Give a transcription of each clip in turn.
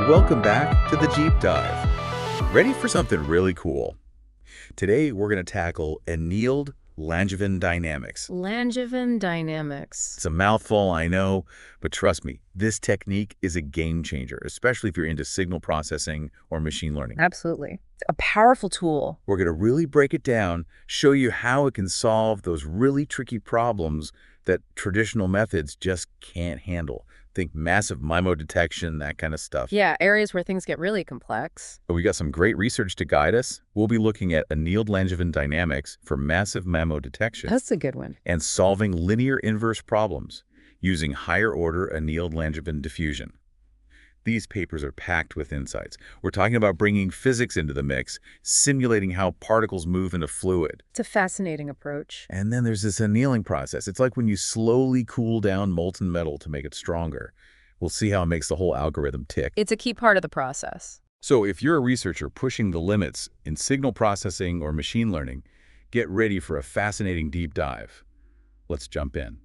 welcome back to the Deep Dive. Ready for something really cool? Today, we're going to tackle annealed Langevin dynamics. Langevin dynamics. It's a mouthful, I know, but trust me, this technique is a game changer, especially if you're into signal processing or machine learning. Absolutely. It's a powerful tool. We're going to really break it down, show you how it can solve those really tricky problems that traditional methods just can't handle. Think massive MIMO detection, that kind of stuff. Yeah, areas where things get really complex. But we got some great research to guide us. We'll be looking at annealed Langevin dynamics for massive MIMO detection. That's a good one. And solving linear inverse problems using higher order annealed Langevin diffusion. These papers are packed with insights. We're talking about bringing physics into the mix, simulating how particles move in a fluid. It's a fascinating approach. And then there's this annealing process. It's like when you slowly cool down molten metal to make it stronger. We'll see how it makes the whole algorithm tick. It's a key part of the process. So if you're a researcher pushing the limits in signal processing or machine learning, get ready for a fascinating deep dive. Let's jump in.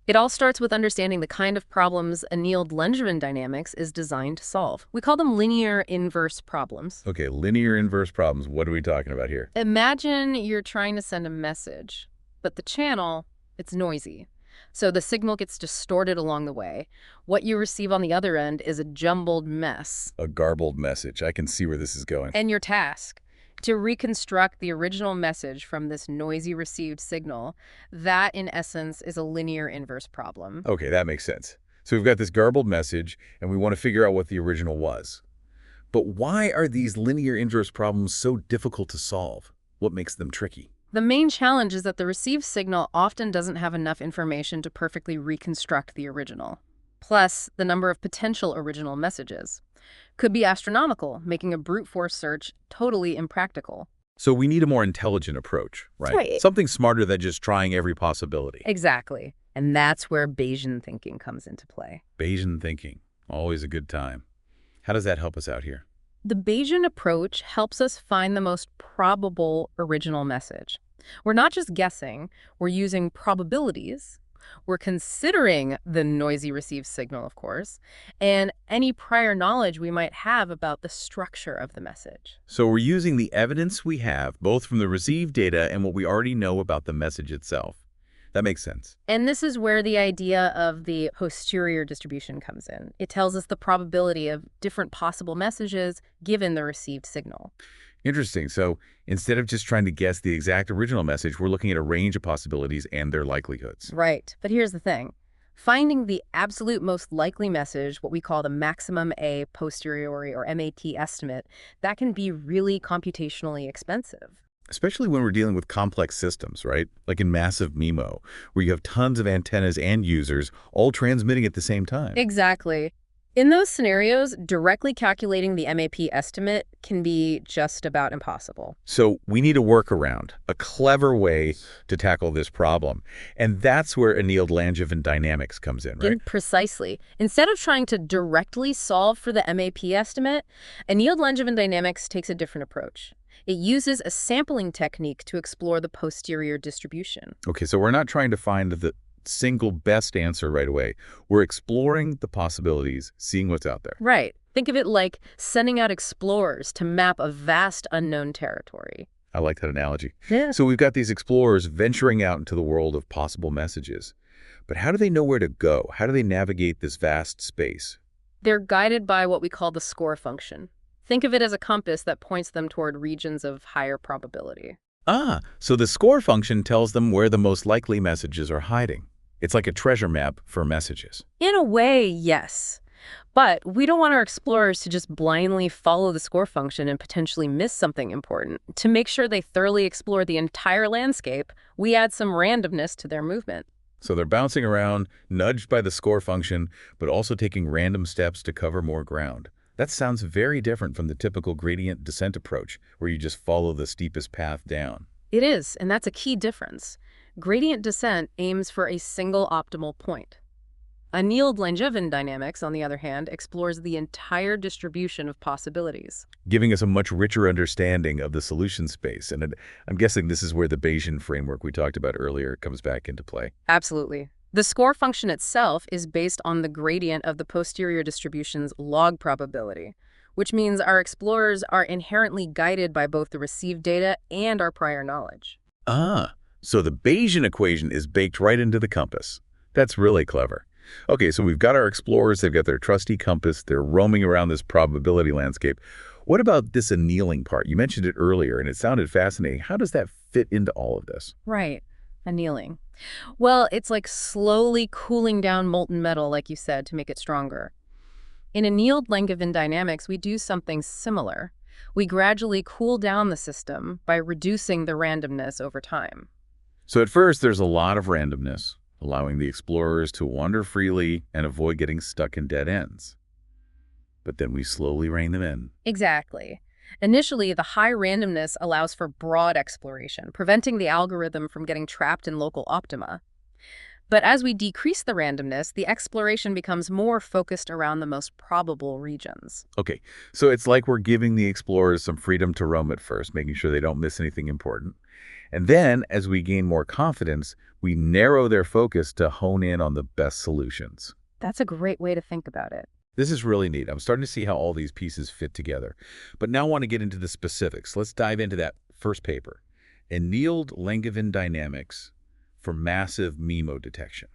It all starts with understanding the kind of problems annealed Langevin dynamics is designed to solve. We call them linear inverse problems. Okay, linear inverse problems. What are we talking about here? Imagine you're trying to send a message, but the channel, it's noisy. So the signal gets distorted along the way. What you receive on the other end is a jumbled mess. A garbled message. I can see where this is going. And your task, to reconstruct the original message from this noisy received signal, that in essence is a linear inverse problem. Okay, that makes sense. So we've got this garbled message, and we want to figure out what the original was. But why are these linear inverse problems so difficult to solve? What makes them tricky? The main challenge is that the received signal often doesn't have enough information to perfectly reconstruct the original. Plus, the number of potential original messages could be astronomical, making a brute force search totally impractical. So we need a more intelligent approach, right? Right. Something smarter than just trying every possibility. Exactly. And that's where Bayesian thinking comes into play. Bayesian thinking, always a good time. How does that help us out here? The Bayesian approach helps us find the most probable original message. We're not just guessing, we're using probabilities. We're considering the noisy received signal, of course, and any prior knowledge we might have about the structure of the message. So we're using the evidence we have, both from the received data and what we already know about the message itself. That makes sense. And this is where the idea of the posterior distribution comes in. It tells us the probability of different possible messages given the received signal. Interesting. So instead of just trying to guess the exact original message, we're looking at a range of possibilities and their likelihoods. Right. But here's the thing. Finding the absolute most likely message, what we call the maximum a posteriori or MAP estimate, that can be really computationally expensive. Especially when we're dealing with complex systems, right? Like in massive MIMO, where you have tons of antennas and users all transmitting at the same time. Exactly. In those scenarios, directly calculating the MAP estimate can be just about impossible. So we need a workaround, a clever way to tackle this problem. And that's where annealed Langevin dynamics comes in, right? Precisely. Instead of trying to directly solve for the MAP estimate, annealed Langevin dynamics takes a different approach. It uses a sampling technique to explore the posterior distribution. Okay, so we're not trying to find the single best answer right away. We're exploring the possibilities, seeing what's out there. Right. Think of it like sending out explorers to map a vast unknown territory. I like that analogy. Yeah. So we've got these explorers venturing out into the world of possible messages. But how do they know where to go? How do they navigate this vast space? They're guided by what we call the score function. Think of it as a compass that points them toward regions of higher probability. Ah, so the score function tells them where the most likely messages are hiding. It's like a treasure map for messages. In a way, yes. But we don't want our explorers to just blindly follow the score function and potentially miss something important. To make sure they thoroughly explore the entire landscape, we add some randomness to their movement. So they're bouncing around, nudged by the score function, but also taking random steps to cover more ground. That sounds very different from the typical gradient descent approach, where you just follow the steepest path down. It is, and that's a key difference. Gradient descent aims for a single optimal point. Annealed Langevin dynamics, on the other hand, explores the entire distribution of possibilities, giving us a much richer understanding of the solution space. And I'm guessing this is where the Bayesian framework we talked about earlier comes back into play. Absolutely. The score function itself is based on the gradient of the posterior distribution's log probability, which means our explorers are inherently guided by both the received data and our prior knowledge. Ah, so the Bayesian equation is baked right into the compass. That's really clever. Okay, so we've got our explorers, they've got their trusty compass, they're roaming around this probability landscape. What about this annealing part? You mentioned it earlier, and it sounded fascinating. How does that fit into all of this? Right. Annealing. Well, it's like slowly cooling down molten metal, like you said, to make it stronger. In annealed Langevin dynamics, we do something similar. We gradually cool down the system by reducing the randomness over time. So at first, there's a lot of randomness, allowing the explorers to wander freely and avoid getting stuck in dead ends. But then we slowly rein them in. Exactly. Initially, the high randomness allows for broad exploration, preventing the algorithm from getting trapped in local optima. But as we decrease the randomness, the exploration becomes more focused around the most probable regions. Okay, so it's like we're giving the explorers some freedom to roam at first, making sure they don't miss anything important. And then, as we gain more confidence, we narrow their focus to hone in on the best solutions. That's a great way to think about it. This is really neat. I'm starting to see how all these pieces fit together. But now I want to get into the specifics. Let's dive into that first paper, Annealed Langevin Dynamics for Massive MIMO Detection.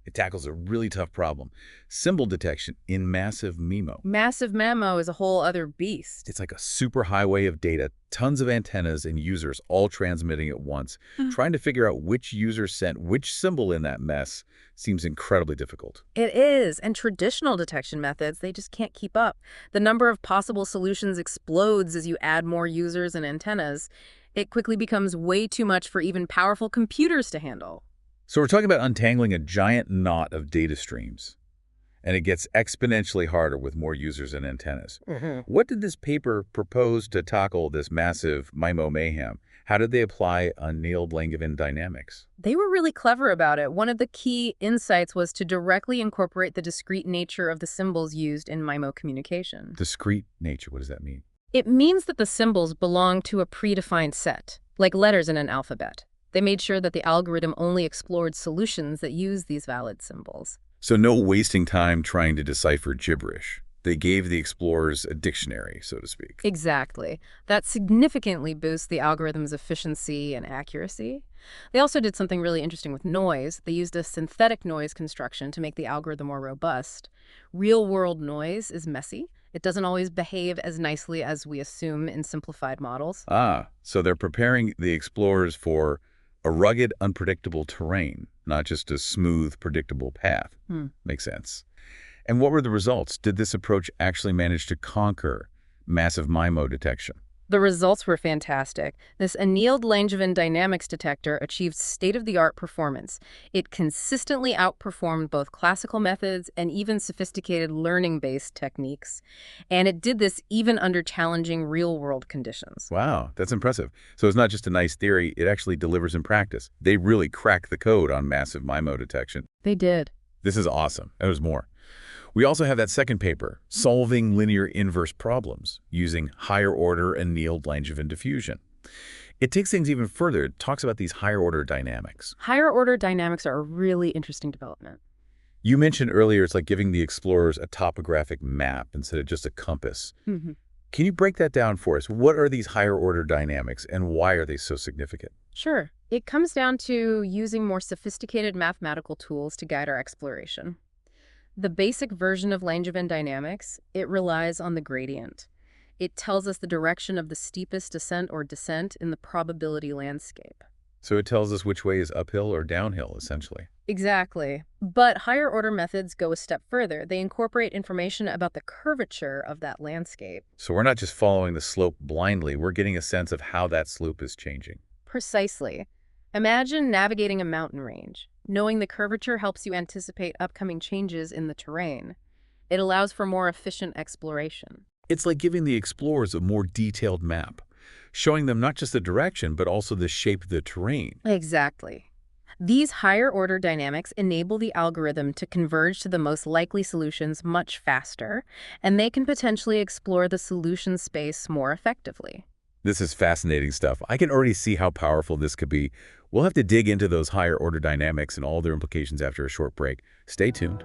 It tackles a really tough problem, symbol detection in massive MIMO. Massive MIMO is a whole other beast. It's like a superhighway of data, tons of antennas and users all transmitting at once. Trying to figure out which user sent which symbol in that mess seems incredibly difficult. It is, and traditional detection methods, they just can't keep up. The number of possible solutions explodes as you add more users and antennas. It quickly becomes way too much for even powerful computers to handle. So we're talking about untangling a giant knot of data streams, and it gets exponentially harder with more users and antennas. What did this paper propose to tackle this massive MIMO mayhem? How did they apply annealed Langevin dynamics? They were really clever about it. One of the key insights was to directly incorporate the discrete nature of the symbols used in MIMO communication. Discrete nature, what does that mean? It means that the symbols belong to a predefined set, like letters in an alphabet. They made sure that the algorithm only explored solutions that use these valid symbols. So no wasting time trying to decipher gibberish. They gave the explorers a dictionary, so to speak. Exactly. That significantly boosts the algorithm's efficiency and accuracy. They also did something really interesting with noise. They used a synthetic noise construction to make the algorithm more robust. Real-world noise is messy. It doesn't always behave as nicely as we assume in simplified models. So they're preparing the explorers for a rugged, unpredictable terrain, not just a smooth, predictable path. Makes sense. And what were the results? Did this approach actually manage to conquer massive MIMO detection? The results were fantastic. This annealed Langevin dynamics detector achieved state-of-the-art performance. It consistently outperformed both classical methods and even sophisticated learning-based techniques. And it did this even under challenging real-world conditions. Wow, that's impressive. So it's not just a nice theory, it actually delivers in practice. They really cracked the code on massive MIMO detection. They did. This is awesome. There's more. We also have that second paper, Solving Linear Inverse Problems Using Higher Order Annealed Langevin Diffusion. It takes things even further. It talks about these higher order dynamics. Higher order dynamics are a really interesting development. You mentioned earlier it's like giving the explorers a topographic map instead of just a compass. Can you break that down for us? What are these higher order dynamics and why are they so significant? Sure. It comes down to using more sophisticated mathematical tools to guide our exploration. The basic version of Langevin dynamics, it relies on the gradient. It tells us the direction of the steepest ascent or descent in the probability landscape. So it tells us which way is uphill or downhill, essentially. Exactly. But higher order methods go a step further. They incorporate information about the curvature of that landscape. So we're not just following the slope blindly, we're getting a sense of how that slope is changing. Precisely. Imagine navigating a mountain range. Knowing the curvature helps you anticipate upcoming changes in the terrain. It allows for more efficient exploration. It's like giving the explorers a more detailed map, showing them not just the direction, but also the shape of the terrain. Exactly. These higher-order dynamics enable the algorithm to converge to the most likely solutions much faster, and they can potentially explore the solution space more effectively. This is fascinating stuff. I can already see how powerful this could be. We'll have to dig into those higher order dynamics and all their implications after a short break. Stay tuned.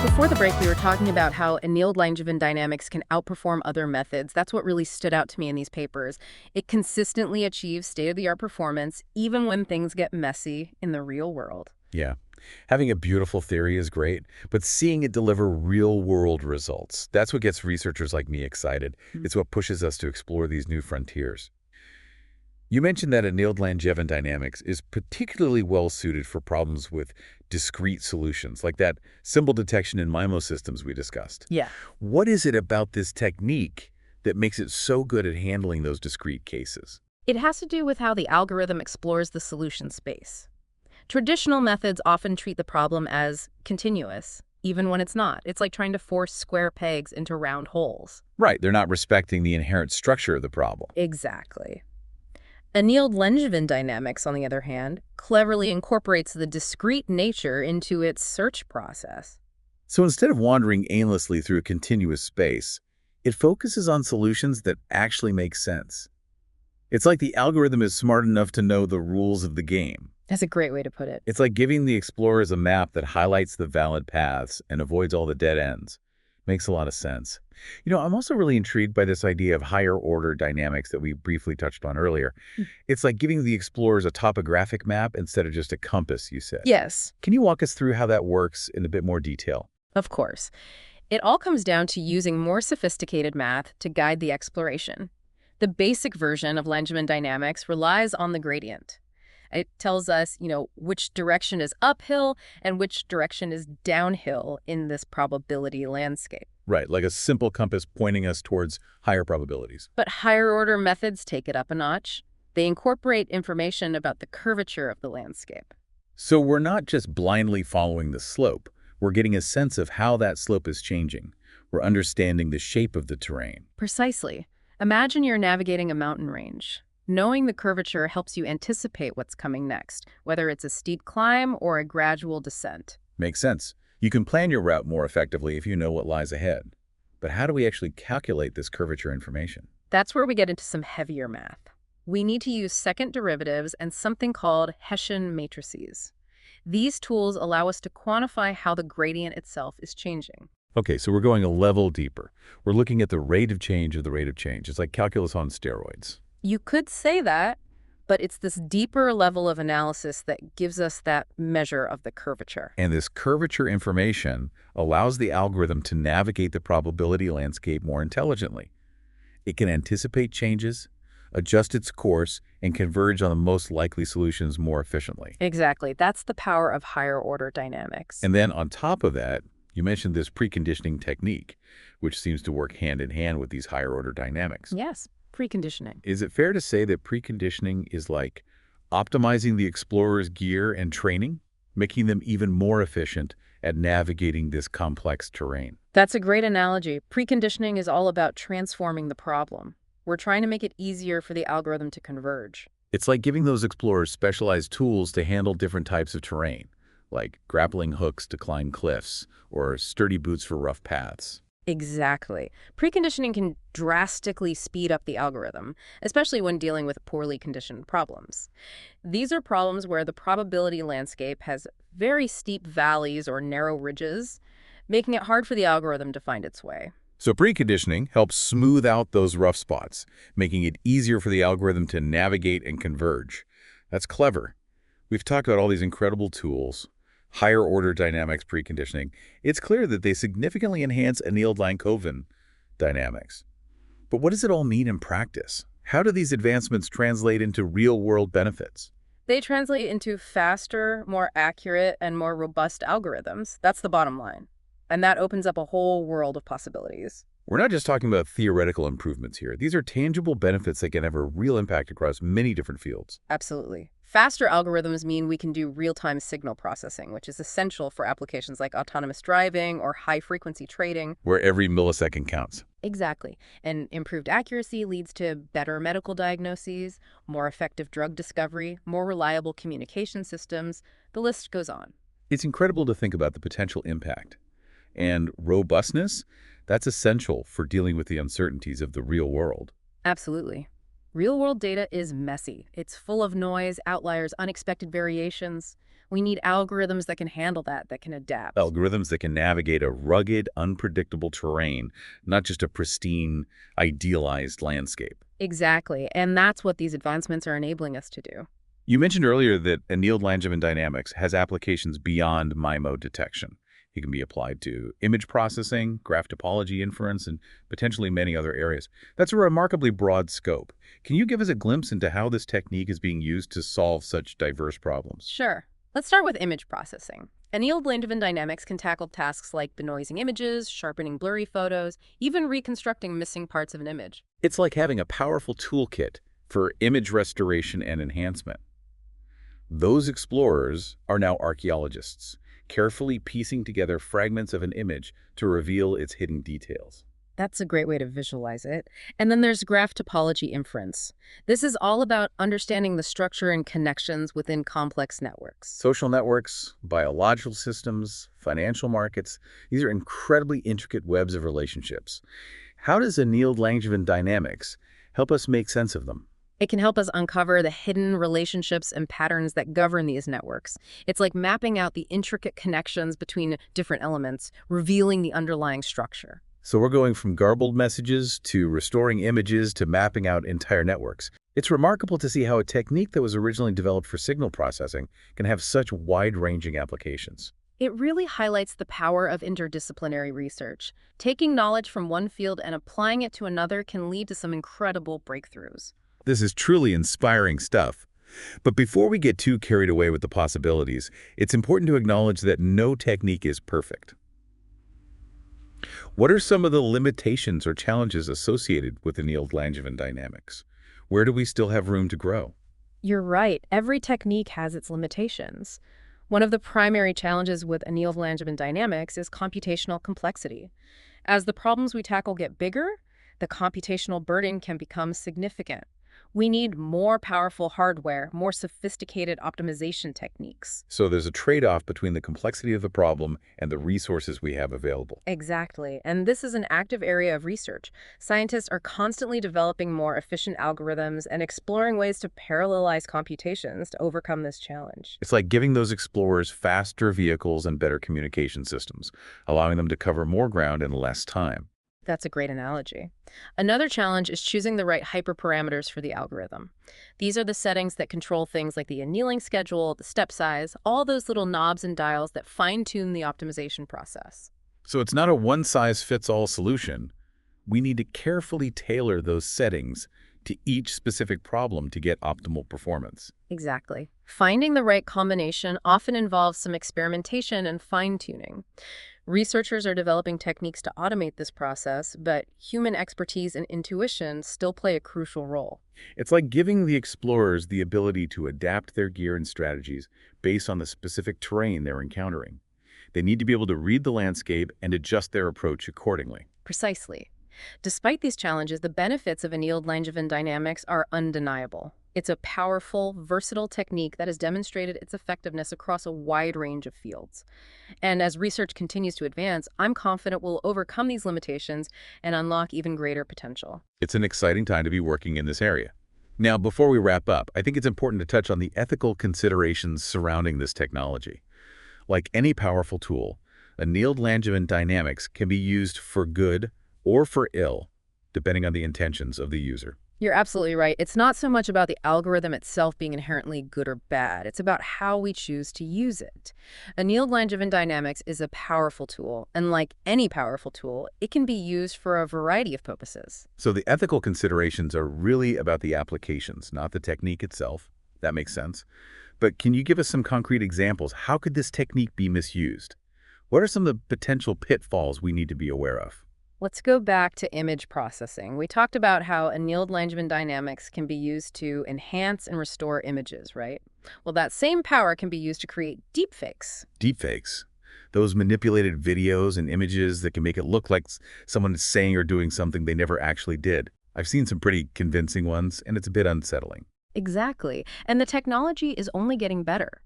Before the break, we were talking about how annealed Langevin dynamics can outperform other methods. That's what really stood out to me in these papers. It consistently achieves state-of-the-art performance, even when things get messy in the real world. Yeah. Having a beautiful theory is great, but seeing it deliver real-world results, that's what gets researchers like me excited. It's what pushes us to explore these new frontiers. You mentioned that annealed Langevin dynamics is particularly well-suited for problems with discrete solutions, like that symbol detection in MIMO systems we discussed. Yeah. What is it about this technique that makes it so good at handling those discrete cases? It has to do with how the algorithm explores the solution space. Traditional methods often treat the problem as continuous, even when it's not. It's like trying to force square pegs into round holes. Right, they're not respecting the inherent structure of the problem. Exactly. Annealed Langevin dynamics, on the other hand, cleverly incorporates the discrete nature into its search process. So instead of wandering aimlessly through a continuous space, it focuses on solutions that actually make sense. It's like the algorithm is smart enough to know the rules of the game. That's a great way to put it. It's like giving the explorers a map that highlights the valid paths and avoids all the dead ends. Makes a lot of sense. I'm also really intrigued by this idea of higher order dynamics that we briefly touched on earlier. It's like giving the explorers a topographic map instead of just a compass, you said. Yes, Can you walk us through how that works in a bit more detail? of course. It all comes down to using more sophisticated math to guide the exploration. The basic version of Langevin dynamics relies on the gradient. It tells us, which direction is uphill and which direction is downhill in this probability landscape. Right, like a simple compass pointing us towards higher probabilities. But higher-order methods take it up a notch. They incorporate information about the curvature of the landscape. So we're not just blindly following the slope. We're getting a sense of how that slope is changing. We're understanding the shape of the terrain. Precisely. Imagine you're navigating a mountain range. Knowing the curvature helps you anticipate what's coming next, whether it's a steep climb or a gradual descent. Makes sense. You can plan your route more effectively if you know what lies ahead. But how do we actually calculate this curvature information? That's where we get into some heavier math. We need to use second derivatives and something called Hessian matrices. These tools allow us to quantify how the gradient itself is changing. Okay, so we're going a level deeper. We're looking at the rate of change of the rate of change. It's like calculus on steroids. You could say that, but it's this deeper level of analysis that gives us that measure of the curvature. And this curvature information allows the algorithm to navigate the probability landscape more intelligently. It can anticipate changes, adjust its course, and converge on the most likely solutions more efficiently. Exactly. That's the power of higher-order dynamics. And then on top of that, you mentioned this preconditioning technique, which seems to work hand in hand with these higher-order dynamics. Yes. Preconditioning. Is it fair to say that preconditioning is like optimizing the explorer's gear and training, making them even more efficient at navigating this complex terrain? That's a great analogy. Preconditioning is all about transforming the problem. We're trying to make it easier for the algorithm to converge. It's like giving those explorers specialized tools to handle different types of terrain, like grappling hooks to climb cliffs or sturdy boots for rough paths. Exactly. Preconditioning can drastically speed up the algorithm, especially when dealing with poorly conditioned problems. These are problems where the probability landscape has very steep valleys or narrow ridges, making it hard for the algorithm to find its way. So preconditioning helps smooth out those rough spots, making it easier for the algorithm to navigate and converge. That's clever. We've talked about all these incredible tools, higher order dynamics preconditioning. It's clear that they significantly enhance annealed Langevin dynamics. But what does it all mean in practice? How do these advancements translate into real-world benefits? They translate into faster, more accurate, and more robust algorithms. That's the bottom line. And that opens up a whole world of possibilities. We're not just talking about theoretical improvements here. These are tangible benefits that can have a real impact across many different fields. Absolutely. Faster algorithms mean we can do real-time signal processing, which is essential for applications like autonomous driving or high-frequency trading. Where every millisecond counts. Exactly. And improved accuracy leads to better medical diagnoses, more effective drug discovery, more reliable communication systems. The list goes on. It's incredible to think about the potential impact. And robustness, that's essential for dealing with the uncertainties of the real world. Absolutely. Real-world data is messy. It's full of noise, outliers, unexpected variations. We need algorithms that can handle that can adapt. Algorithms that can navigate a rugged, unpredictable terrain, not just a pristine, idealized landscape. Exactly. And that's what these advancements are enabling us to do. You mentioned earlier that Annealed Langevin dynamics has applications beyond MIMO detection. It can be applied to image processing, graph topology inference, and potentially many other areas. That's a remarkably broad scope. Can you give us a glimpse into how this technique is being used to solve such diverse problems? Sure. Let's start with image processing. Annealed Langevin dynamics can tackle tasks like denoising images, sharpening blurry photos, even reconstructing missing parts of an image. It's like having a powerful toolkit for image restoration and enhancement. Those explorers are now archaeologists, carefully piecing together fragments of an image to reveal its hidden details. That's a great way to visualize it. And then there's graph topology inference. This is all about understanding the structure and connections within complex networks. Social networks, biological systems, financial markets, these are incredibly intricate webs of relationships. How does Annealed Langevin dynamics help us make sense of them? It can help us uncover the hidden relationships and patterns that govern these networks. It's like mapping out the intricate connections between different elements, revealing the underlying structure. So we're going from garbled messages to restoring images to mapping out entire networks. It's remarkable to see how a technique that was originally developed for signal processing can have such wide-ranging applications. It really highlights the power of interdisciplinary research. Taking knowledge from one field and applying it to another can lead to some incredible breakthroughs. This is truly inspiring stuff. But before we get too carried away with the possibilities, it's important to acknowledge that no technique is perfect. What are some of the limitations or challenges associated with Annealed Langevin dynamics? Where do we still have room to grow? You're right. Every technique has its limitations. One of the primary challenges with Annealed Langevin dynamics is computational complexity. As the problems we tackle get bigger, the computational burden can become significant. We need more powerful hardware, more sophisticated optimization techniques. So there's a trade-off between the complexity of the problem and the resources we have available. Exactly. And this is an active area of research. Scientists are constantly developing more efficient algorithms and exploring ways to parallelize computations to overcome this challenge. It's like giving those explorers faster vehicles and better communication systems, allowing them to cover more ground in less time. That's a great analogy. Another challenge is choosing the right hyperparameters for the algorithm. These are the settings that control things like the annealing schedule, the step size, all those little knobs and dials that fine-tune the optimization process. So it's not a one-size-fits-all solution. We need to carefully tailor those settings to each specific problem to get optimal performance. Exactly. Finding the right combination often involves some experimentation and fine-tuning. Researchers are developing techniques to automate this process, but human expertise and intuition still play a crucial role. It's like giving the explorers the ability to adapt their gear and strategies based on the specific terrain they're encountering. They need to be able to read the landscape and adjust their approach accordingly. Precisely. Despite these challenges, the benefits of Annealed Langevin dynamics are undeniable. It's a powerful, versatile technique that has demonstrated its effectiveness across a wide range of fields. And as research continues to advance, I'm confident we'll overcome these limitations and unlock even greater potential. It's an exciting time to be working in this area. Now, before we wrap up, I think it's important to touch on the ethical considerations surrounding this technology. Like any powerful tool, Annealed Langevin dynamics can be used for good or for ill, depending on the intentions of the user. You're absolutely right. It's not so much about the algorithm itself being inherently good or bad. It's about how we choose to use it. Annealed Langevin dynamics is a powerful tool, and like any powerful tool, it can be used for a variety of purposes. So the ethical considerations are really about the applications, not the technique itself. That makes sense. But can you give us some concrete examples? How could this technique be misused? What are some of the potential pitfalls we need to be aware of? Let's go back to image processing. We talked about how annealed Langevin dynamics can be used to enhance and restore images, right? Well, that same power can be used to create deepfakes. Deepfakes. Those manipulated videos and images that can make it look like someone is saying or doing something they never actually did. I've seen some pretty convincing ones, and it's a bit unsettling. Exactly. And the technology is only getting better.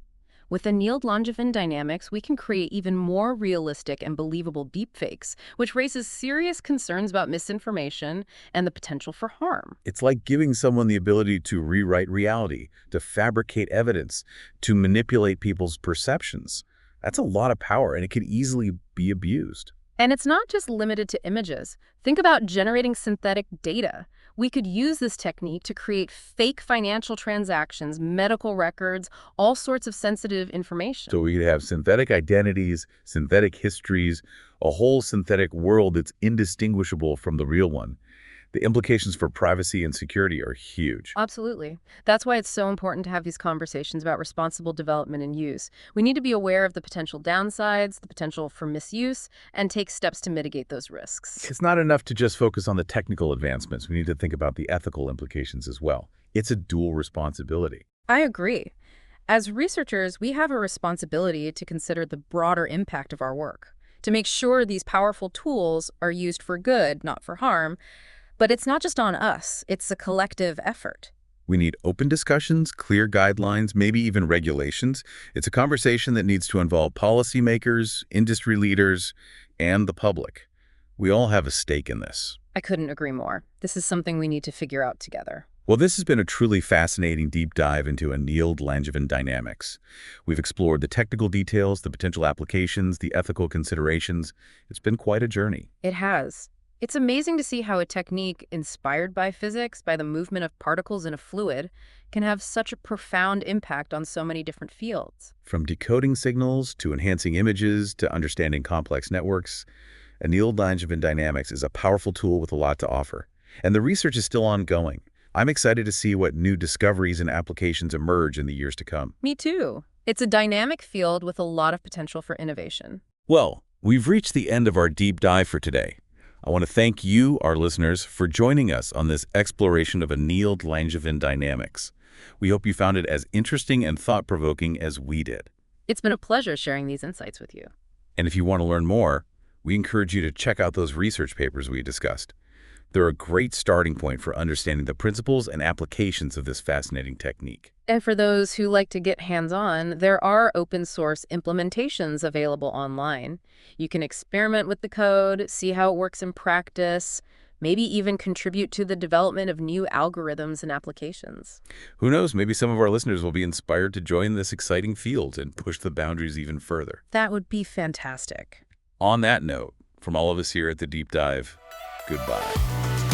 With annealed Langevin dynamics, we can create even more realistic and believable deepfakes, which raises serious concerns about misinformation and the potential for harm. It's like giving someone the ability to rewrite reality, to fabricate evidence, to manipulate people's perceptions. That's a lot of power, and it could easily be abused. And it's not just limited to images. Think about generating synthetic data. We could use this technique to create fake financial transactions, medical records, all sorts of sensitive information. So we could have synthetic identities, synthetic histories, a whole synthetic world that's indistinguishable from the real one. The implications for privacy and security are huge. Absolutely. That's why it's so important to have these conversations about responsible development and use. We need to be aware of the potential downsides, the potential for misuse, and take steps to mitigate those risks. It's not enough to just focus on the technical advancements. We need to think about the ethical implications as well. It's a dual responsibility. I agree. As researchers, we have a responsibility to consider the broader impact of our work, to make sure these powerful tools are used for good, not for harm. But it's not just on us, it's a collective effort. We need open discussions, clear guidelines, maybe even regulations. It's a conversation that needs to involve policymakers, industry leaders, and the public. We all have a stake in this. I couldn't agree more. This is something we need to figure out together. Well, this has been a truly fascinating deep dive into annealed Langevin dynamics. We've explored the technical details, the potential applications, the ethical considerations. It's been quite a journey. It has. It's amazing to see how a technique inspired by physics, by the movement of particles in a fluid, can have such a profound impact on so many different fields. From decoding signals to enhancing images to understanding complex networks, annealed Langevin dynamics is a powerful tool with a lot to offer. And the research is still ongoing. I'm excited to see what new discoveries and applications emerge in the years to come. Me too. It's a dynamic field with a lot of potential for innovation. Well, we've reached the end of our deep dive for today. I want to thank you, our listeners, for joining us on this exploration of annealed Langevin dynamics. We hope you found it as interesting and thought-provoking as we did. It's been a pleasure sharing these insights with you. And if you want to learn more, we encourage you to check out those research papers we discussed. They're a great starting point for understanding the principles and applications of this fascinating technique. And for those who like to get hands-on, there are open-source implementations available online. You can experiment with the code, see how it works in practice, maybe even contribute to the development of new algorithms and applications. Who knows, maybe some of our listeners will be inspired to join this exciting field and push the boundaries even further. That would be fantastic. On that note, from all of us here at The Deep Dive, goodbye.